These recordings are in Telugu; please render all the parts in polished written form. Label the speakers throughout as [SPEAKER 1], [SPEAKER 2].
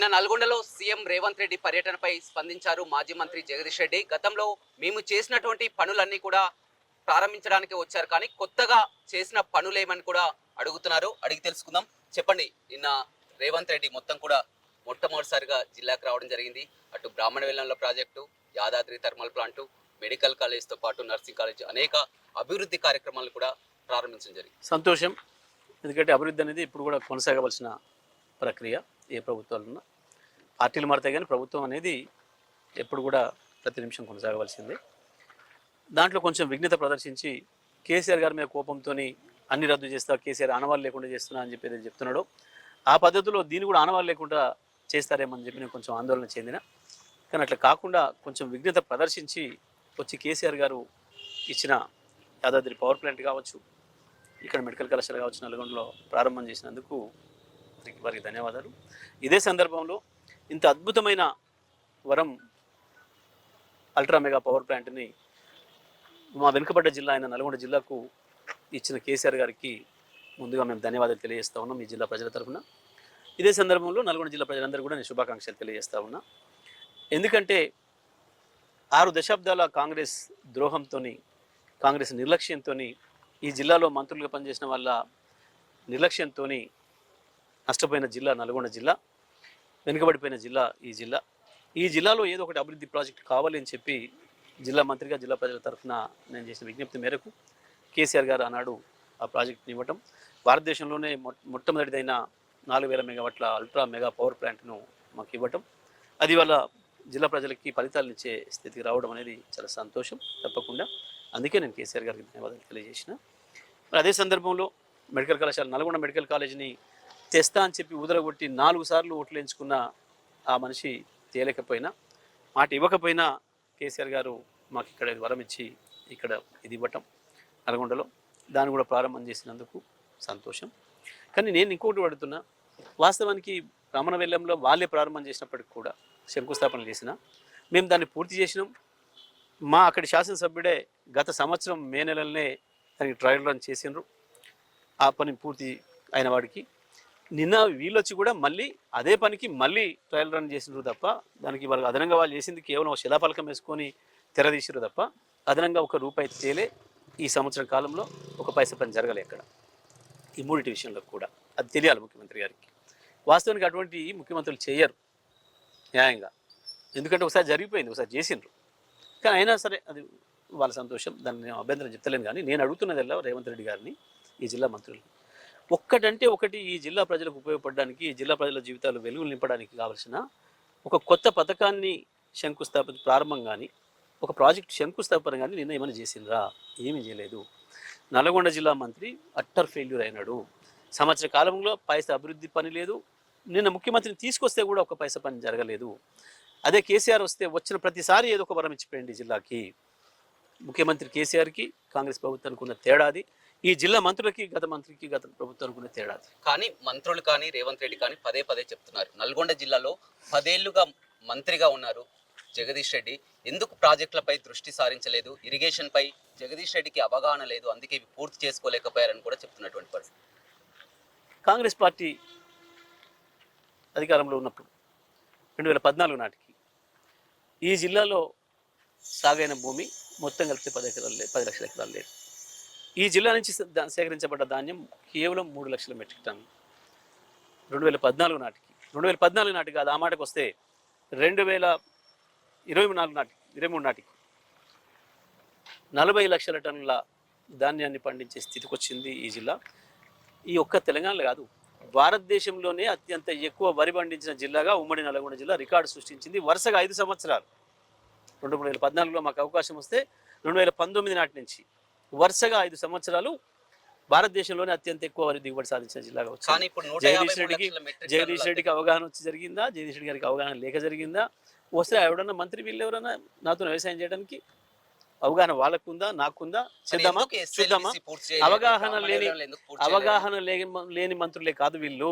[SPEAKER 1] నిన్న నల్గొండలో సీఎం రేవంత్ రెడ్డి పర్యటనపై స్పందించారు మాజీ మంత్రి జగదీష్ రెడ్డి. గతంలో మేము చేసినటువంటి పనులన్నీ కూడా ప్రారంభించడానికి వచ్చారు, కానీ కొత్తగా చేసిన పనులేమని కూడా అడుగుతున్నారు. అడిగి తెలుసుకుందాం. చెప్పండి, నిన్న రేవంత్ రెడ్డి మొత్తం కూడా మొట్టమొదటిసారిగా జిల్లాకు రావడం జరిగింది. అటు బ్రాహ్మణవెల్లంలో project, Yadadri thermal plant, medical కాలేజ్తో పాటు నర్సింగ్ కాలేజ్, అనేక అభివృద్ధి కార్యక్రమాలు కూడా ప్రారంభించడం జరిగింది.
[SPEAKER 2] సంతోషం. ఎందుకంటే అభివృద్ధి అనేది ఇప్పుడు కూడా కొనసాగవలసిన ప్రక్రియ. ఏ ప్రభుత్వాలు ఉన్నా పార్టీలు మారుతాయి, కానీ ప్రభుత్వం అనేది ఎప్పుడు కూడా ప్రతి నిమిషం కొనసాగవలసిందే. దాంట్లో కొంచెం విఘ్నత ప్రదర్శించి కేసీఆర్ గారి మీద కోపంతో అన్ని రద్దు చేస్తా, కేసీఆర్ ఆనవాళ్ళు లేకుండా చేస్తున్నా అని చెప్పి చెప్తున్నాడు. ఆ పద్ధతిలో దీన్ని కూడా ఆనవాళ్ళు లేకుండా చేస్తారేమని చెప్పి నేను కొంచెం ఆందోళన చెందిన. కానీ అట్లా కాకుండా కొంచెం విఘ్నత ప్రదర్శించి వచ్చి కేసీఆర్ గారు ఇచ్చిన యాదాద్రి పవర్ ప్లాంట్ కావచ్చు, ఇక్కడ మెడికల్ కళాశాల కావచ్చు, నల్గొండలో ప్రారంభం చేసినందుకు వారికి ధన్యవాదాలు. ఇదే సందర్భంలో ఇంత అద్భుతమైన వరం అల్ట్రా మెగా పవర్ ప్లాంట్ని మా వెనుకబడ్డ జిల్లా అయిన నల్గొండ జిల్లాకు ఇచ్చిన కేసీఆర్ గారికి ముందుగా మేము ధన్యవాదాలు తెలియజేస్తూ ఉన్నాం ఈ జిల్లా ప్రజల తరఫున. ఇదే సందర్భంలో నల్గొండ జిల్లా ప్రజలందరూ కూడా నేను శుభాకాంక్షలు తెలియజేస్తూ ఉన్నా. ఎందుకంటే 6 దశాబ్దాల కాంగ్రెస్ ద్రోహంతో, కాంగ్రెస్ నిర్లక్ష్యంతో, ఈ జిల్లాలో మంత్రులుగా పనిచేసిన వాళ్ళ నిర్లక్ష్యంతో నష్టపోయిన జిల్లా నల్గొండ జిల్లా, వెనుకబడిపోయిన జిల్లా ఈ జిల్లాలో ఏదో ఒకటి అభివృద్ధి ప్రాజెక్ట్ కావాలి అని చెప్పి జిల్లా మంత్రిగా జిల్లా ప్రజల తరఫున నేను చేసిన విజ్ఞప్తి మేరకు కేసీఆర్ గారు ఆనాడు ఆ ప్రాజెక్ట్ని ఇవ్వటం, భారతదేశంలోనే మొట్టమొదటిదైన 4000 మెగావాట్ల అల్ట్రా మెగా పవర్ ప్లాంట్ను మాకు ఇవ్వటం, అది వాళ్ళ జిల్లా ప్రజలకి ఫలితాలను ఇచ్చే స్థితికి రావడం అనేది చాలా సంతోషం తప్పకుండా. అందుకే నేను కేసీఆర్ గారికి ధన్యవాదాలు తెలియజేసిన. మరి అదే సందర్భంలో మెడికల్ కళాశాల, నల్గొండ మెడికల్ కాలేజీని తెస్తా అని చెప్పి ఉదరగొట్టి 4 సార్లు ఓట్లు ఎంచుకున్న ఆ మనిషి తేలేకపోయినా, మాట ఇవ్వకపోయినా కేసీఆర్ గారు మాకు ఇక్కడ వరం ఇచ్చి ఇక్కడ ఇది ఇవ్వటం నల్గొండలో, దాన్ని కూడా ప్రారంభం చేసినందుకు సంతోషం. కానీ నేను ఇంకోటి అడుగుతున్నా, వాస్తవానికి బ్రాహ్మణవెల్లంలో వాళ్ళే ప్రారంభం చేసినప్పటికి కూడా శంకుస్థాపన చేసిన మేము దాన్ని పూర్తి చేసినాం. మా అక్కడి శాసనసభ్యుడే గత సంవత్సరం మే నెలలోనే దానికి ట్రయల్ రన్ చేసినారు. ఆ పని పూర్తి అయిన వాడికి నిన్న వీళ్ళొచ్చి కూడా మళ్ళీ అదే పనికి మళ్ళీ ట్రయల్ రన్ చేసినారు తప్ప, దానికి వాళ్ళు అదనంగా వాళ్ళు చేసింది కేవలం ఒక శిలాఫలకం వేసుకొని తెరదీసిరు తప్ప అదనంగా ₹1 తేలే ఈ సంవత్సరం కాలంలో ఒక పైసా పని జరగలే ఎక్కడ. ఈ మూడింటి విషయంలో కూడా అది తెలియాలి ముఖ్యమంత్రి గారికి. వాస్తవానికి అటువంటి ముఖ్యమంత్రులు చేయరు న్యాయంగా, ఎందుకంటే ఒకసారి జరిగిపోయింది, ఒకసారి చేసిండ్రు. కానీ అయినా సరే అది వాళ్ళ సంతోషం, దాన్ని నేను అభ్యంతరం చెప్తలేను. కానీ నేను అడుగుతున్నదల్లా రేవంత్ రెడ్డి గారిని, ఈ జిల్లా మంత్రులు, ఒక్కటంటే ఒకటి ఈ జిల్లా ప్రజలకు ఉపయోగపడడానికి, ఈ జిల్లా ప్రజల జీవితాలు వెలుగులు నింపడానికి కావలసిన ఒక కొత్త పథకాన్ని శంకుస్థాపన ప్రారంభం కానీ, ఒక ప్రాజెక్ట్ శంకుస్థాపన కానీ నిన్న ఏమైనా చేసిండ్రా? ఏమీ చేయలేదు. నల్గొండ జిల్లా మంత్రి అట్టర్ ఫెయిల్యూర్ అయినాడు. సంవత్సర కాలంలో పైసా అభివృద్ధి పని లేదు. నిన్న ముఖ్యమంత్రిని తీసుకొస్తే కూడా ఒక పైసా పని జరగలేదు. అదే కేసీఆర్ వస్తే వచ్చిన ప్రతిసారి ఏదో ఒక వరం ఇచ్చిపోయింది జిల్లాకి. ముఖ్యమంత్రి కేసీఆర్కి కాంగ్రెస్ ప్రభుత్వానికి ఉన్న తేడాది, ఈ జిల్లా మంత్రులకి గత మంత్రికి గత ప్రభుత్వానికి ఉన్న తేడాది.
[SPEAKER 1] కానీ మంత్రులు కానీ రేవంత్ రెడ్డి కానీ పదే చెప్తున్నారు, నల్గొండ జిల్లాలో 10 ఏళ్లుగా మంత్రిగా ఉన్నారు జగదీష్ రెడ్డి, ఎందుకు ప్రాజెక్టులపై దృష్టి సారించలేదు, ఇరిగేషన్ పై జగదీష్ రెడ్డికి అవగాహన లేదు, అందుకే ఇవి పూర్తి చేసుకోలేకపోయారని కూడా చెప్తున్నటువంటి పరిస్థితి.
[SPEAKER 2] కాంగ్రెస్ పార్టీ అధికారంలో ఉన్నప్పుడు 2014 నాటికి ఈ జిల్లాలో సాగైన భూమి మొత్తం కలిపితే 10 లక్షల ఎకరాలు లేదు. ఈ జిల్లా నుంచి సేకరించబడ్డ ధాన్యం కేవలం 3 లక్షల మెట్రిక్ టన్నులు 2014 నాటికి. 2014 నాటికి కాదు, ఆ మాటకు వస్తే 2023 నాటికి 40 లక్షల టన్నుల ధాన్యాన్ని పండించే స్థితికి వచ్చింది ఈ జిల్లా. ఈ ఒక్క తెలంగాణలో కాదు, భారతదేశంలోనే అత్యంత ఎక్కువ వరి పండించిన జిల్లాగా ఉమ్మడి నల్గొండ జిల్లా రికార్డు సృష్టించింది. వరుసగా 5 సంవత్సరాలు, 2014లో మాకు అవకాశం వస్తే 2019 నాటి నుంచి వరుసగా 5 సంవత్సరాలు భారతదేశంలోనే అత్యంత ఎక్కువ వరి దిగుబడి సాధించిన జిల్లాగా వచ్చింది. జగదీష్ రెడ్డికి అవగాహన వచ్చి జరిగిందా? జగదీష్ రెడ్డి గారికి అవగాహన లేక జరిగిందా? వస్తే ఎవడన్నా మంత్రి వీళ్ళు ఎవరన్నా నాతో వ్యవసాయం చేయడానికి అవగాహన వాళ్ళకుందా, నాకుందా? చూద్దామా. అవగాహన లేని మంత్రులే కాదు వీళ్ళు,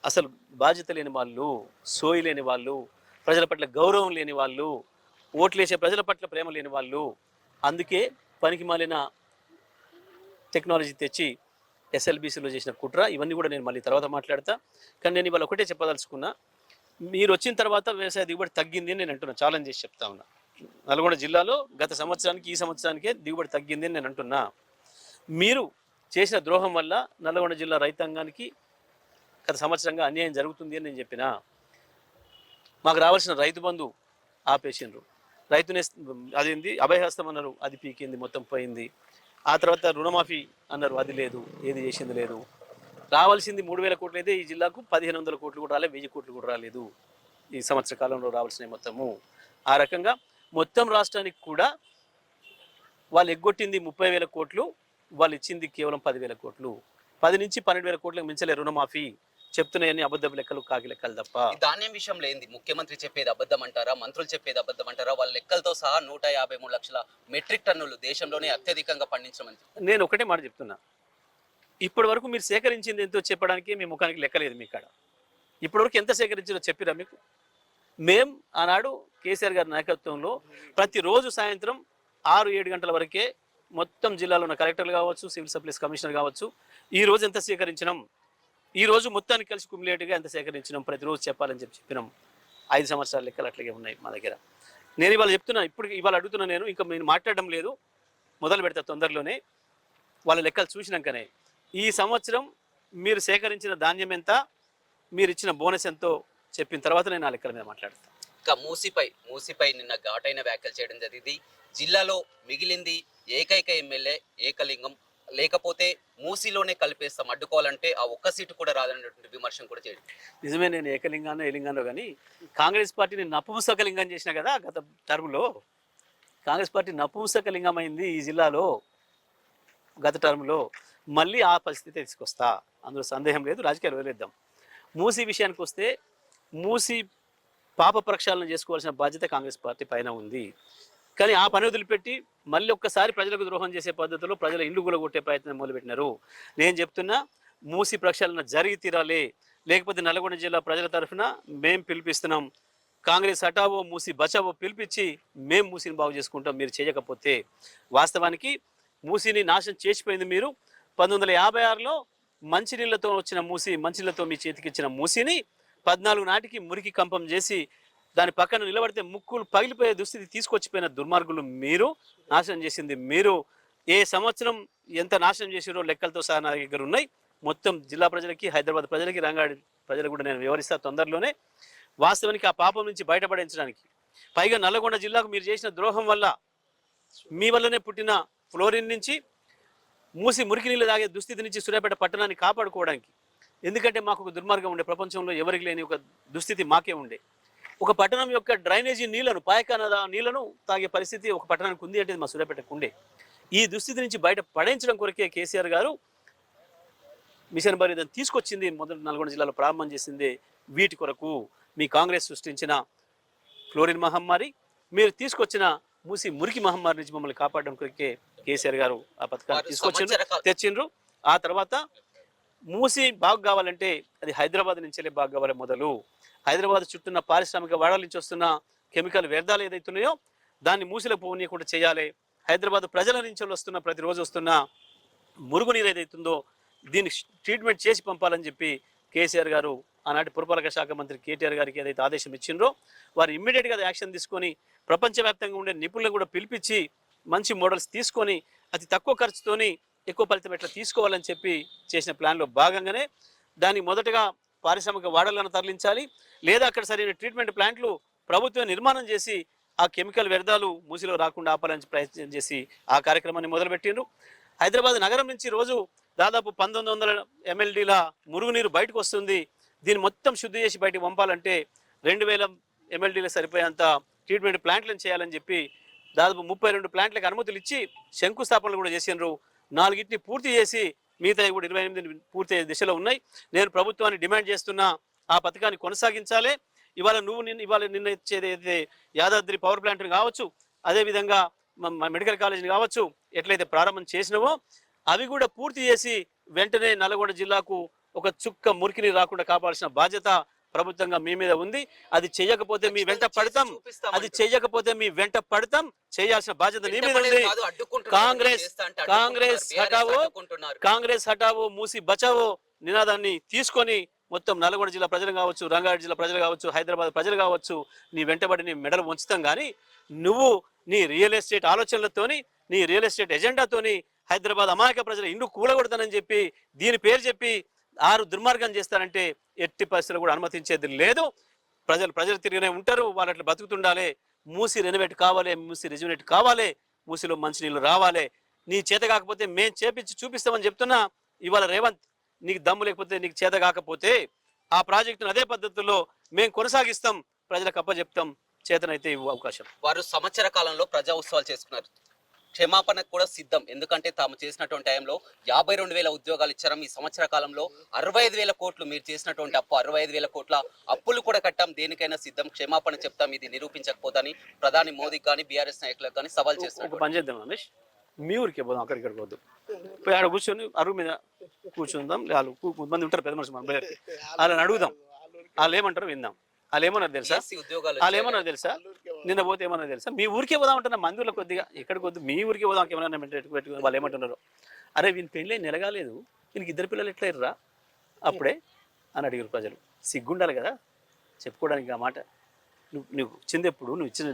[SPEAKER 2] అసలు బాధ్యత లేని వాళ్ళు, సోయి లేని వాళ్ళు, ప్రజల పట్ల గౌరవం లేని వాళ్ళు, ఓట్లేసే ప్రజల పట్ల ప్రేమ లేని వాళ్ళు. అందుకే పనికి మాలిన టెక్నాలజీ తెచ్చి ఎస్ఎల్బీసీలో చేసిన కుట్ర, ఇవన్నీ కూడా నేను మళ్ళీ తర్వాత మాట్లాడతా. కానీ నేను ఇవాళ ఒకటే చెప్పదలుచుకున్నా, మీరు వచ్చిన తర్వాత వ్యవసాయ దిగుబడి తగ్గింది అని నేను అంటున్నా, ఛాలెంజ్ చేసి చెప్తా ఉన్నా. నల్గొండ జిల్లాలో గత సంవత్సరానికి ఈ సంవత్సరానికే దిగుబడి తగ్గింది అని నేను అంటున్నా. మీరు చేసిన ద్రోహం వల్ల నల్గొండ జిల్లా రైతాంగానికి గత సంవత్సరంగా అన్యాయం జరుగుతుంది అని నేను చెప్పిన. మాకు రావాల్సిన రైతు బంధు ఆపేసిండ్రు, రైతునే అదేంది అభయహస్తం అన్నారు, అది పీకింది, మొత్తం పోయింది. ఆ తర్వాత రుణమాఫీ అన్నారు, అది లేదు, ఏది చేసింది లేదు. రావాల్సింది 3,000 కోట్లు అయితే ఈ జిల్లాకు 1,500 కోట్లు కూడా రాలేదు, 1,000 కోట్లు కూడా రాలేదు ఈ సంవత్సర కాలంలో రావాల్సిన మొత్తము. ఆ రకంగా మొత్తం రాష్ట్రానికి కూడా వాళ్ళు ఎగ్గొట్టింది 30,000 కోట్లు, వాళ్ళు ఇచ్చింది కేవలం 10,000 కోట్లు. 10 నుంచి 12,000 కోట్లకు మించలే రుణమాఫీ. చెప్తున్నాయని అబద్ధపు లెక్కలు, కాకి లెక్కలు తప్ప.
[SPEAKER 1] ఈ ధాన్యం విషయంలో ఏంది, ముఖ్యమంత్రి చెప్పేది అబద్ధం అంటారా, మంత్రులు చెప్పేది అబద్ధం అంటారా? వాళ్ళ లెక్కలతో సహా 153 లక్షల మెట్రిక్ టన్నులు దేశంలోనే అత్యధికంగా పండించమని
[SPEAKER 2] నేను ఒకటే మాట చెప్తున్నా, ఇప్పటి వరకు మీరు సేకరించింది ఎంతో చెప్పడానికి మీ ముఖానికి లెక్కలేదు మీ కాడ. ఇప్పటివరకు ఎంత సేకరించారో చెప్పిరా మీకు? మేం ఆనాడు కేసీఆర్ గారి నాయకత్వంలో ప్రతిరోజు సాయంత్రం 6-7 గంటల వరకే మొత్తం జిల్లాలో ఉన్న కలెక్టర్లు కావచ్చు, సివిల్ సప్లైస్ కమిషనర్ కావచ్చు, ఈ రోజు ఎంత సేకరించినాం, ఈ రోజు మొత్తానికి కలిసి కుమిలేటుగా ఎంత సేకరించినాం ప్రతిరోజు చెప్పాలని చెప్పినాం. 5 సంవత్సరాల లెక్కలు అట్లాగే ఉన్నాయి మా దగ్గర. నేను ఇవాళ చెప్తున్నా, ఇవాళ అడుగుతున్నా, నేను ఇంకా నేను మాట్లాడడం లేదు, మొదలు పెడతా తొందరలోనే. వాళ్ళ లెక్కలు చూసినాకనే ఈ సంవత్సరం మీరు సేకరించిన ధాన్యం ఎంత, మీరు ఇచ్చిన బోనస్ ఎంతో చెప్పిన తర్వాత నేను ఆ లెక్కల మీద మాట్లాడతాను.
[SPEAKER 1] ఇంకా మూసిపై నిన్న ఘాటైన వ్యాఖ్యలు చేయడం జరిగింది. జిల్లాలో మిగిలింది ఏకైక ఎమ్మెల్యే ఏకలింగం, లేకపోతే మూసిలోనే కలిపేస్తాం, అడ్డుకోవాలంటే ఆ ఒక్క సీటు కూడా రాదనేటువంటి విమర్శను కూడా చేయడం.
[SPEAKER 2] నిజమే, నేను ఏకలింగానో ఏలింగానో కానీ కాంగ్రెస్ పార్టీని నపుంసకలింగం చేసిన కదా గత టర్మ్లో. కాంగ్రెస్ పార్టీ నపుంసకలింగం అయింది ఈ జిల్లాలో గత టర్మ్లో. మళ్ళీ ఆ పరిస్థితి తీసుకొస్తా, అందులో సందేహం లేదు. రాజకీయాలు వదిలేద్దాం. మూసి విషయానికి వస్తే, మూసి పాప ప్రక్షాళన చేసుకోవాల్సిన బాధ్యత కాంగ్రెస్ పార్టీ పైన ఉంది. కానీ ఆ పని వదిలిపెట్టి మళ్ళీ ఒక్కసారి ప్రజలకు ద్రోహం చేసే పద్ధతిలో ప్రజల ఇల్లు గులగొట్టే ప్రయత్నం మొదలుపెట్టినారు. నేను చెప్తున్నా, మూసి ప్రక్షాళన జరిగి తీరాలి, లేకపోతే నల్గొండ జిల్లా ప్రజల తరఫున మేం పిలిపిస్తున్నాం. కాంగ్రెస్ హటావో మూసి బచావో పిలిపించి మేం మూసిని బాగు చేసుకుంటాం. మీరు చేయకపోతే వాస్తవానికి మూసిని నాశనం చేసిపోయింది మీరు. 1956లో మంచినీళ్ళతో వచ్చిన మూసి, మంచినీళ్ళతో మీ చేతికి ఇచ్చిన మూసిని 14 నాటికి మురికి కంపం చేసి దాని పక్కన నిలబడితే ముక్కులు పగిలిపోయే దుస్థితి తీసుకొచ్చిపోయిన దుర్మార్గులు మీరు. నాశనం చేసింది మీరు. ఏ సంవత్సరం ఎంత నాశనం చేసిరో లెక్కలతో సహా నా దగ్గర ఉన్నాయి. మొత్తం జిల్లా ప్రజలకి, హైదరాబాద్ ప్రజలకి, రంగారెడ్డి ప్రజలకు కూడా నేను వివరిస్తా తొందరలోనే. వాస్తవానికి ఆ పాపం నుంచి బయటపడించడానికి, పైగా నల్లగొండ జిల్లాకు మీరు చేసిన ద్రోహం వల్ల, మీ వల్లనే పుట్టిన ఫ్లోరిన్ నుంచి, మూసి మురికి నీళ్ళు తాగే దుస్థితి నుంచి సూర్యాపేట పట్టణాన్ని కాపాడుకోవడానికి. ఎందుకంటే మాకు ఒక దుర్మార్గం ఉండే, ప్రపంచంలో ఎవరికి లేని ఒక దుస్థితి మాకే ఉండే. ఒక పట్టణం యొక్క డ్రైనేజీ నీళ్లను, పాయకాన నీళ్లను తాగే పరిస్థితి ఒక పట్టణానికి ఉంది అంటే మా సూర్యాపేటకు ఉండే. ఈ దుస్థితి నుంచి బయట పడేయించడం కొరకే కేసీఆర్ గారు మిషన్ భగీరథను తీసుకొచ్చింది. మొదటి నల్గొండ జిల్లాలో ప్రారంభం చేసింది వీటి కొరకు. మీ కాంగ్రెస్ సృష్టించిన ఫ్లోరిన్ మహమ్మారి, మీరు తీసుకొచ్చిన మూసి మురికి మహమ్మారి నుంచి మమ్మల్ని కాపాడడం కొరకే కేసీఆర్ గారు ఆ పథకాన్ని తెచ్చిండ్రు. ఆ తర్వాత మూసి బాగు కావాలంటే అది హైదరాబాద్ నుంచే బాగు కావాలి. మొదలు హైదరాబాద్ చుట్టూన్న పారిశ్రామిక వాడల నుంచి వస్తున్న కెమికల్ వ్యర్థాలు ఏదైతున్నాయో దాన్ని మూసిలకు పోనీయకుండా చేయాలి. హైదరాబాద్ ప్రజల నుంచి వస్తున్న, ప్రతిరోజు వస్తున్న మురుగునీరు ఏదైతుందో దీన్ని ట్రీట్మెంట్ చేసి పంపాలని చెప్పి కేసీఆర్ గారు ఆనాటి పురపాలక శాఖ మంత్రి కేటీఆర్ గారికి ఏదైతే ఆదేశం ఇచ్చిండ్రో, వారు ఇమ్మీడియట్గా యాక్షన్ తీసుకొని ప్రపంచవ్యాప్తంగా ఉండే నిపుణులను కూడా పిలిపించి మంచి మోడల్స్ తీసుకొని అతి తక్కువ ఖర్చుతోని ఎక్కువ ఫలితం ఎట్లా తీసుకోవాలని చెప్పి చేసిన ప్లాన్లో భాగంగానే దాన్ని మొదటగా పారిశ్రామిక వాడలను తరలించాలి, లేదా అక్కడ సరైన ట్రీట్మెంట్ ప్లాంట్లు ప్రభుత్వం నిర్మాణం చేసి ఆ కెమికల్ వ్యర్థాలు మూసిలో రాకుండా ఆపాలని ప్రయత్నం చేసి ఆ కార్యక్రమాన్ని మొదలుపెట్టిండ్రు. హైదరాబాద్ నగరం నుంచి రోజు దాదాపు 1900 MLDల మురుగునీరు బయటకు వస్తుంది. దీన్ని మొత్తం శుద్ధి చేసి బయటకు పంపాలంటే 2000 MLDలు సరిపోయేంత ట్రీట్మెంట్ ప్లాంట్లను చేయాలని చెప్పి దాదాపు 32 ప్లాంట్లకు అనుమతులు ఇచ్చి శంకుస్థాపనలు కూడా చేసినారు. 4 పూర్తి చేసి మిగతా కూడా 28 పూర్తి దిశలో ఉన్నాయి. నేను ప్రభుత్వాన్ని డిమాండ్ చేస్తున్నా, ఆ పథకాన్ని కొనసాగించాలి. ఇవాళ నిన్న ఇచ్చేది ఏదైతే యాదాద్రి పవర్ ప్లాంట్ని కావచ్చు, అదేవిధంగా మెడికల్ కాలేజీని కావచ్చు, ఎట్లయితే ప్రారంభం చేసినావో అవి కూడా పూర్తి చేసి వెంటనే నల్గొండ జిల్లాకు ఒక చుక్క మురికిని రాకుండా కాపాడాల్సిన బాధ్యత ప్రభుత్వంగా మీ మీద ఉంది. అది చేయకపోతే మీ వెంట పడతాం, చేయాల్సిన బాధ్యత మీ మీద ఉంది. కాంగ్రెస్ హటావో మూసి బచావో నినాదాన్ని తీసుకొని మొత్తం నల్గొండ జిల్లా ప్రజలు కావచ్చు, రంగారెడ్డి జిల్లా ప్రజలు కావచ్చు, హైదరాబాద్ ప్రజలు కావచ్చు, నీ వెంటబడి నీ మెడలు ఉంచుతాం. కానీ నువ్వు నీ రియల్ ఎస్టేట్ ఆలోచనలతోని, నీ రియల్ ఎస్టేట్ ఎజెండాతోని హైదరాబాద్ అమాయక ప్రజల ఇండ్లు కూలగొడతానని చెప్పి దీని పేరు చెప్పి దుర్మార్గం చేస్తారంటే ఎట్టి పరిస్థితులు కూడా అనుమతించేది లేదు. ప్రజలు తిరిగినే ఉంటారు, వాళ్ళు అట్లా బతుకుతుండాలి. మూసి రెనోవేట్ కావాలి, మూసి రెజ్యునేట్ కావాలి, మూసిలో మంచినీళ్ళు రావాలి. నీ చేత కాకపోతే మేము చేపించి చూపిస్తామని చెప్తున్నా. ఇవాళ రేవంత్, నీకు దమ్ము లేకపోతే, నీకు చేత కాకపోతే ఆ ప్రాజెక్టును అదే పద్ధతుల్లో మేము కొనసాగిస్తాం, ప్రజలకు అప్పచెప్తాం. చేతనైతే ఇవ్వ అవకాశం.
[SPEAKER 1] వారు సంవత్సర కాలంలో ప్రజా ఉత్సవాలు చేసుకున్నారు. క్షమాపణకు కూడా సిద్ధం. ఎందుకంటే తాము చేసినటువంటి టైంలో 52,000 ఉద్యోగాలు ఇచ్చారు. ఈ సంవత్సర కాలంలో 65,000 కోట్లు మీరు చేసినటువంటి అప్పు, 65,000 కోట్ల అప్పులు కూడా కట్టాం. దేనికైనా సిద్ధం, క్షమాపణ చెప్తాం, ఇది నిరూపించకపోదని ప్రధాని మోదీకి కానీ బీఆర్ఎస్ నాయకులకు కానీ సవాల్ చేస్తున్నారు.
[SPEAKER 2] ఒక పని చేద్దాం రమేష్, మీ ఊరికే పోదాం, అక్కడికి పోద్దు. పోయి ఆడ కూర్చొని అరుగు మీద కూర్చుందాం. వాళ్ళు కొంతమంది ఉంటారు పెద్ద మనుషులు, మన బయట వాళ్ళని అడుగుదాం. వాళ్ళు ఏమంటారు విందాం. వాళ్ళు ఏమన్నారు తెలుసా? వాళ్ళు ఏమన్నారు తెలుసా? నిన్న పోతే ఏమన్నారు తెలుసా? మీ ఊరికే పోదాం అంటున్నా. మందులో కొద్దిగా ఎక్కడికి వద్దు, మీ ఊరికే పోదాం. ఏమన్నా పెట్టుకుని వాళ్ళు ఏమంటున్నారు? అరే వీని పెళ్ళి నెలగాలేదు, వీనికి 2 పిల్లలు ఎట్లా ఇర్రా అప్పుడే అని అడిగారు ప్రజలు. సిగ్గుండాలి కదా చెప్పుకోవడానికి ఆ మాట. నువ్వు ఇచ్చింది నువ్వు ఇచ్చిన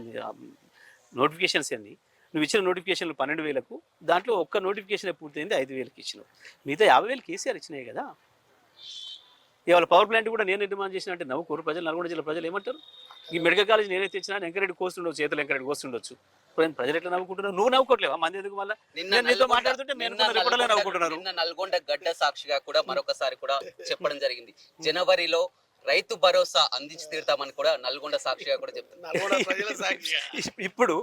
[SPEAKER 2] నోటిఫికేషన్స్ అన్ని, నువ్వు ఇచ్చిన నోటిఫికేషన్లు 12,000కు, దాంట్లో ఒక్క నోటిఫికేషన్ పూర్తయింది 5,000కి ఇచ్చినావు. మిగతా 50,000 కేసీఆర్ ఇచ్చినాయి కదా. ఇవాళ పవర్ ప్లాంట్ కూడా నేను నిర్మాణం చేసిన అంటే నవ్వుకోరు ప్రజలు. నల్గొండ జిల్లా ప్రజలు ఏమంటారు? ఈ మెడికల్ కాలేజ్ నేనే తెచ్చినా, ఎంకరెడ్డి కోస్తుండొచ్చు, చేతులు ఎంకరెడ్డి కోస్తుండొచ్చు. ప్రజలు ఎట్లా నవ్వుకుంటున్నారు? నువ్వు నవ్వుకోవట్లేవా? మంది ఎందుకు? మళ్ళీ నీతో మాట్లాడుతుంటే నవ్వుకుంటున్నారు.
[SPEAKER 1] నిన్న నల్గొండ గడ్డ సాక్షిగా కూడా మరొకసారి కూడా చెప్పడం జరిగింది. జనవరిలో రైతు భరోసా అందించి తీరుతామని కూడా నల్గొండ సాక్షిగా కూడా చెప్తున్నారు.
[SPEAKER 2] ఇప్పుడు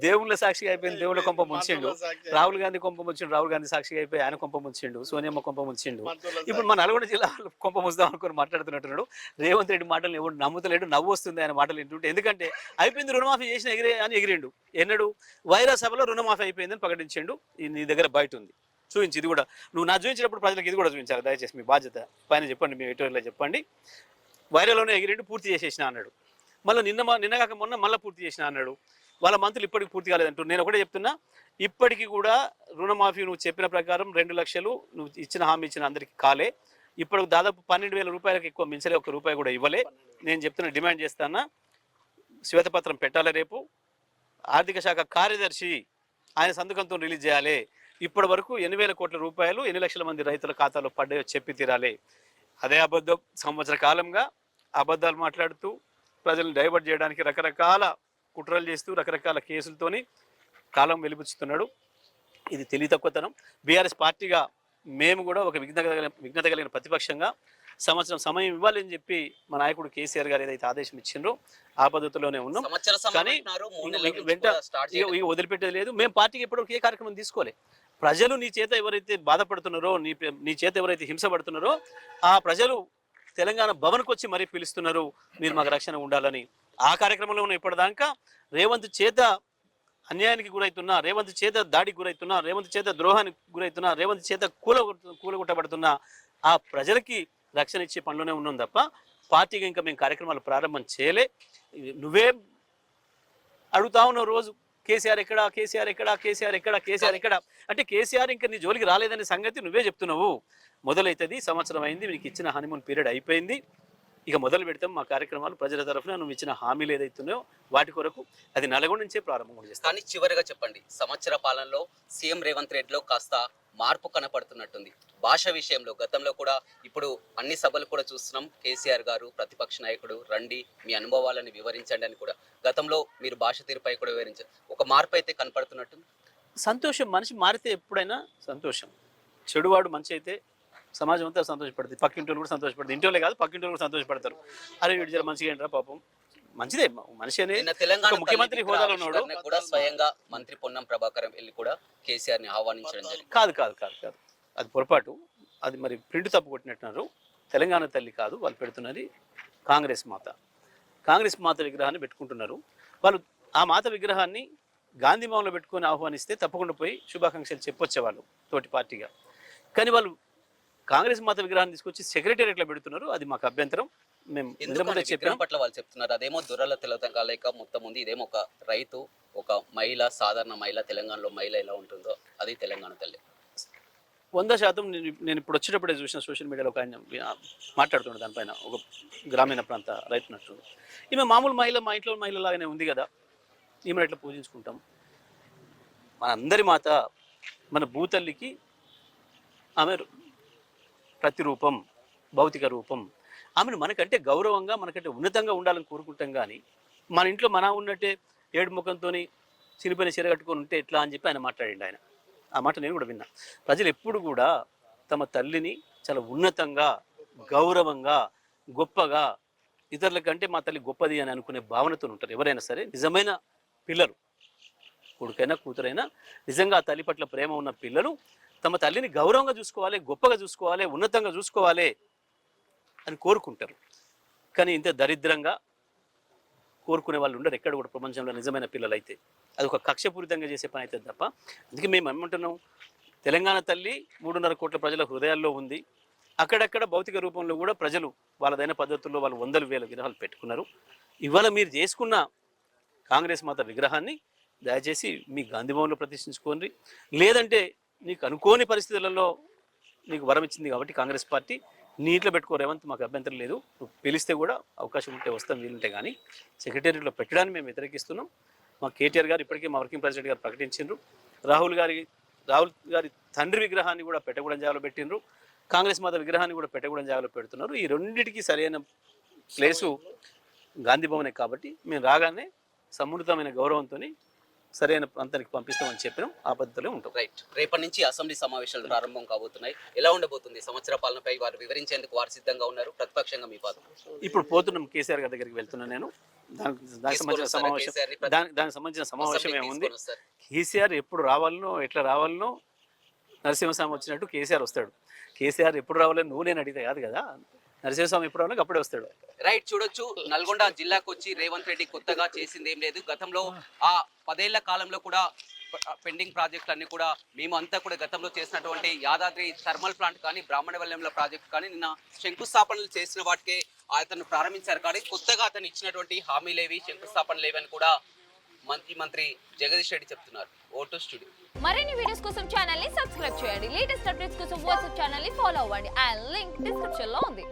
[SPEAKER 2] దేవుళ్ళ సాక్షిగా అయిపోయింది, దేవుళ్ళ కొంప ముంచిండు. రాహుల్ గాంధీ కొంప ముంచిండు, రాహుల్ గాంధీ సాక్షిగా అయిపోయి ఆయన కొంప ముంచిండు, సోనియమ్మ కొంప ముంచిండు. ఇప్పుడు మన నల్గొండ జిల్లా కొంప ముస్తాం అనుకుని మాట్లాడుతున్నట్టున్నాడు. రేవంత్ రెడ్డి మాటలు ఎవరు నమ్ముతలేడు, నవ్వు వస్తుంది ఆయన మాటలు వింటుంటే. ఎందుకంటే అయిపోయింది రుణమాఫీ చేసిన అని ఎగిరిండు. ఎన్నడు వైరా సభలో రుణమాఫీ అయిపోయిందని ప్రకటించిండు. నీ దగ్గర బయట ఉంది, చూపించి. ఇది కూడా నువ్వు నా చూపించినప్పుడు ప్రజలకు ఇది కూడా చూపించాలి దయచేసి, మీ బాధ్యత. పైన చెప్పండి, మీ ఎటోర్లో చెప్పండి. వైరాలోనే ఎగిరిండు, పూర్తి చేసేసిన అన్నాడు. మళ్ళీ నిన్న కాక మొన్న మళ్ళీ పూర్తి చేసిన అన్నాడు. వాళ్ళ మంత్రులు ఇప్పటికి పూర్తి కాలేదంటారు. నేను ఒకటే చెప్తున్నా, ఇప్పటికీ కూడా రుణమాఫీ నువ్వు చెప్పిన ప్రకారం 2 లక్షలు నువ్వు ఇచ్చిన హామీ ఇచ్చిన అందరికీ కాలే. ఇప్పుడు దాదాపు 12,000 రూపాయలకు ఎక్కువ మించలే, 1 రూపాయి కూడా ఇవ్వలే. నేను చెప్తున్నా, డిమాండ్ చేస్తానా, శ్వేతపత్రం పెట్టాలి రేపు. ఆర్థిక శాఖ కార్యదర్శి ఆయన సంతకంతో రిలీజ్ చేయాలి. ఇప్పటి వరకు 8,000 కోట్ల రూపాయలు 8 లక్షల మంది రైతుల ఖాతాలో పడ్డాయో చెప్పి తీరాలి. అదే అబద్ధం. సంవత్సర కాలంగా అబద్ధాలు మాట్లాడుతూ ప్రజలను డైవర్ట్ చేయడానికి రకరకాల కుట్రలు చేస్తూ రకరకాల కేసులతోని కాలం వెలిపుచ్చుతున్నాడు. ఇది తెలివి తక్కువతనం. బీఆర్ఎస్ పార్టీగా మేము కూడా ఒక విఘ్నత కలిగిన ప్రతిపక్షంగా సంవత్సరం సమయం ఇవ్వాలని చెప్పి మా నాయకుడు కేసీఆర్ గారు ఏదైతే ఆదేశం ఇచ్చిండ్రో ఆ పద్ధతిలోనే ఉన్నాం. కానీ వెంట వదిలిపెట్టేది లేదు. మేము పార్టీకి ఎప్పటివరకు ఏ కార్యక్రమం తీసుకోలే. ప్రజలు నీ చేత ఎవరైతే బాధపడుతున్నారో, నీ చేత ఎవరైతే హింసపడుతున్నారో ఆ ప్రజలు తెలంగాణ భవన్కి వచ్చి మరీ పిలుస్తున్నారు, మీరు మాకు రక్షణ ఉండాలని. ఆ కార్యక్రమంలో ఉన్న ఇప్పటిదాకా రేవంత్ చేత అన్యాయానికి గురవుతున్నా, రేవంత్ చేత దాడికి గురవుతున్నా, రేవంత్ చేత ద్రోహానికి గురవుతున్నా, రేవంత్ చేత కూలగొట్టబడుతున్నా ఆ ప్రజలకి రక్షణ ఇచ్చే పనిలోనే ఉన్నాం తప్ప పార్టీగా ఇంకా మేము కార్యక్రమాలు ప్రారంభం చేయలే. నువ్వే అడుగుతా ఉన్నావు రోజు, కేసీఆర్ ఎక్కడ, కేసీఆర్ ఎక్కడ, కేసీఆర్ ఎక్కడ, కేసీఆర్ ఎక్కడ అంటే కేసీఆర్ ఇంకా నీ జోలికి రాలేదనే సంగతి నువ్వే చెప్తున్నావు. మొదలైతుంది, సంవత్సరం అయింది, మీకు ఇచ్చిన హనీమూన్ పీరియడ్ అయిపోయింది. ఇక మొదలు పెడతాం మా కార్యక్రమాలు. ప్రజల తరఫున నువ్వు ఇచ్చిన హామీలు ఏదైతున్నాయో వాటి కొరకు అది నల్గొండ నుంచే ప్రారంభం చేస్తాం.
[SPEAKER 1] కానీ చివరిగా చెప్పండి, సంవత్సర పాలనలో సీఎం రేవంత్ రెడ్డిలో కాస్త మార్పు కనపడుతున్నట్టుంది. భాష విషయంలో గతంలో కూడా, ఇప్పుడు అన్ని సభలు కూడా చూస్తున్నాం, కేసీఆర్ గారు ప్రతిపక్ష నాయకుడు రండి మీ అనుభవాలను వివరించండి అని కూడా గతంలో మీరు భాష తీరుపై కూడా వివరించారు. ఒక మార్పు అయితే కనపడుతున్నట్టుంది.
[SPEAKER 2] సంతోషం. మనిషి మారితే ఎప్పుడైనా సంతోషం. చెడువాడు మంచి అయితే సమాజం అంతా సంతోషపడుతుంది, పక్కింటి కూడా సంతోషపడుతుంది. ఇంటి వాళ్ళే కాదు పక్కింటి కూడా సంతోషపడతారు. అరే వీడు జర మంచిగా ఏంట్రా పాపం, మంచిదే మనిషి అనే.
[SPEAKER 1] తెలంగాణ
[SPEAKER 2] ముఖ్యమంత్రి హోదాలో ఉన్నాడు
[SPEAKER 1] కూడా స్వయంగా మంత్రి పొన్నం ప్రభాకర్ వెళ్ళి కూడా కేసీఆర్ ని ఆహ్వానించడం జరిగింది.
[SPEAKER 2] కాదు అది పొరపాటు. అది మరి ప్రింట్ తప్పు కొట్టినట్టున్నారు. తెలంగాణ తల్లి కాదు వాళ్ళు పెడుతున్నది, కాంగ్రెస్ మాత విగ్రహాన్ని పెట్టుకుంటున్నారు. వాళ్ళు ఆ మాత విగ్రహాన్ని గాంధీ భవన్లో పెట్టుకొని ఆహ్వానిస్తే తప్పకుండా పోయి శుభాకాంక్షలు చెప్పొచ్చేవాళ్ళు తోటి పార్టీగా. కానీ వాళ్ళు కాంగ్రెస్ మాత విగ్రహాన్ని తీసుకొచ్చి సెక్రటేరియట్లో పెడుతున్నారు. అది మాకు అభ్యంతరం. మేము
[SPEAKER 1] చెప్పిన పట్ల వాళ్ళు చెప్తున్నారు అదేమో దురల తెలంగాణ మొత్తం ఉంది, ఇదేమో ఒక రైతు, ఒక మహిళ, సాధారణ మహిళ, తెలంగాణలో మహిళ ఎలా ఉంటుందో అది తెలంగాణ తల్లి.
[SPEAKER 2] 100% నేను ఇప్పుడు వచ్చేటప్పుడే చూసిన సోషల్ మీడియాలో ఒక ఆయన మాట్లాడుతున్నాడు దానిపైన, ఒక గ్రామీణ ప్రాంత రైతు నట్టుడు. ఈమె మామూలు మహిళ, మా ఇంట్లో మహిళలాగానే ఉంది కదా, ఈమెను ఎట్లా పూజించుకుంటాం? మన అందరి మాత, మన భూతల్లికి ఆమె ప్రతిరూపం, భౌతిక రూపం. ఆమెను మనకంటే గౌరవంగా, మనకంటే ఉన్నతంగా ఉండాలని కోరుకుంటాం. కానీ మన ఇంట్లో మన ఉన్నట్టే ఏడు ముఖంతో చిరిపోయిన చీర కట్టుకొని ఉంటే ఎట్లా అని చెప్పి ఆయన మాట్లాడిండు. ఆయన ఆ మాట నేను కూడా విన్నా. ప్రజలు ఎప్పుడు కూడా తమ తల్లిని చాలా ఉన్నతంగా, గౌరవంగా, గొప్పగా, ఇతరుల కంటే మా తల్లి గొప్పది అని అనుకునే భావనతో ఉంటారు ఎవరైనా సరే. నిజమైన పిల్లలు, కొడుకైనా కూతురైనా, నిజంగా ఆ తల్లి పట్ల ప్రేమ ఉన్న పిల్లలు తమ తల్లిని గౌరవంగా చూసుకోవాలి, గొప్పగా చూసుకోవాలి, ఉన్నతంగా చూసుకోవాలి అని కోరుకుంటారు. కానీ ఇంత దరిద్రంగా కోరుకునే వాళ్ళు ఉండరు ఎక్కడ కూడా ప్రపంచంలో, నిజమైన పిల్లలు అయితే. అది ఒక కక్షపూరితంగా చేసే పని అవుతుంది తప్ప. అందుకే మేము ఏమంటున్నాం, తెలంగాణ తల్లి 3.5 కోట్ల ప్రజల హృదయాల్లో ఉంది. అక్కడక్కడ భౌతిక రూపంలో కూడా ప్రజలు వాళ్ళదైన పద్ధతుల్లో వాళ్ళు 100,000 విగ్రహాలు పెట్టుకున్నారు. ఇవాళ మీరు చేసుకున్న కాంగ్రెస్ మాత విగ్రహాన్ని దయచేసి మీ గాంధీ భవన్లో ప్రతిష్ఠించుకోండి. లేదంటే నీకు అనుకోని పరిస్థితులలో నీకు వరం ఇచ్చింది కాబట్టి కాంగ్రెస్ పార్టీ, నీ ఇంట్లో పెట్టుకో రేవంత్, మాకు అభ్యంతరం లేదు. నువ్వు పిలిస్తే కూడా అవకాశం ఉంటే వస్తాం, వీలుంటే. కానీ సెక్రటేరియట్లో పెట్టడాన్ని మేము వ్యతిరేకిస్తున్నాం. మా కేటీఆర్ గారు ఇప్పటికే మా వర్కింగ్ ప్రెసిడెంట్ గారు ప్రకటించారు. రాహుల్ గారి తండ్రి విగ్రహాన్ని కూడా పెట్టగూడెం జాగాలో పెట్టిండ్రు. కాంగ్రెస్ మాత విగ్రహాన్ని కూడా పెట్టగూడెం జాగాలో పెడుతున్నారు. ఈ రెండింటికి సరైన ప్లేసు గాంధీ భవనే. కాబట్టి మేము రాగానే సమున్నతమైన గౌరవంతో సరైన ప్రాంతానికి పంపిస్తామని చెప్పినాం. ఆ పద్ధతిలో ఉంటాం.
[SPEAKER 1] రైట్. రేపటి నుంచి అసెంబ్లీ సమావేశాలు ప్రారంభం కాబోతున్నాయి. ఎలా ఉండబోతుంది? సంవత్సర పాలనపై వారు వివరించేందుకు వారు సిద్ధంగా ఉన్నారు. ప్రతిపక్షంగా మీ పాత్ర?
[SPEAKER 2] ఇప్పుడు పోతున్నాం, కేసీఆర్ గారి దగ్గరికి వెళ్తున్నాను నేను. దానికి సంబంధించిన సమావేశం ఏముంది? కేసీఆర్ ఎప్పుడు రావాలనో, ఎట్లా రావాలనో నరసింహస్వామి వచ్చినట్టు కేసీఆర్ వస్తాడు. కేసీఆర్ ఎప్పుడు రావాలని నువ్వు నేను అడిగితే కాదు కదా, నరసింహస్వామి ఎప్పుడు రావాలో అప్పుడే వస్తాడు.
[SPEAKER 1] రైట్. చూడొచ్చు, నల్గొండ జిల్లాకు వచ్చి రేవంత్ రెడ్డి కొత్తగా చేసింది ఏం లేదు. గతంలో ఆ 10 ఏళ్ల కాలంలో కూడా పెండింగ్ ప్రాజెక్టులన్నీ కూడా మేమంతా కూడా గతంలో చేసినటువంటి యాదాద్రి థర్మల్ ప్లాంట్ కానీ, బ్రాహ్మణవల్లంల ప్రాజెక్టు కానీ నిన్న శంకుస్థాపనలు చేసిన వాటికే అతను ప్రారంభించారు. కానీ కొత్తగా అతను ఇచ్చినటువంటి హామీలేవి, శంకుస్థాపనలేవి అని కూడా మంత్రి జగదీష్ రెడ్డి చెప్తున్నారు. Vote studio.
[SPEAKER 3] మరిన్ని వీడియోస్ కోసం ఛానల్ ని సబ్స్క్రైబ్ చేయండి. లేటెస్ట్ అప్డేట్స్ కోసం వాట్సాప్ ఛానల్ ని ఫాలో అవ్వండి. ఆ లింక్ డిస్క్రిప్షన్ లో ఉంది.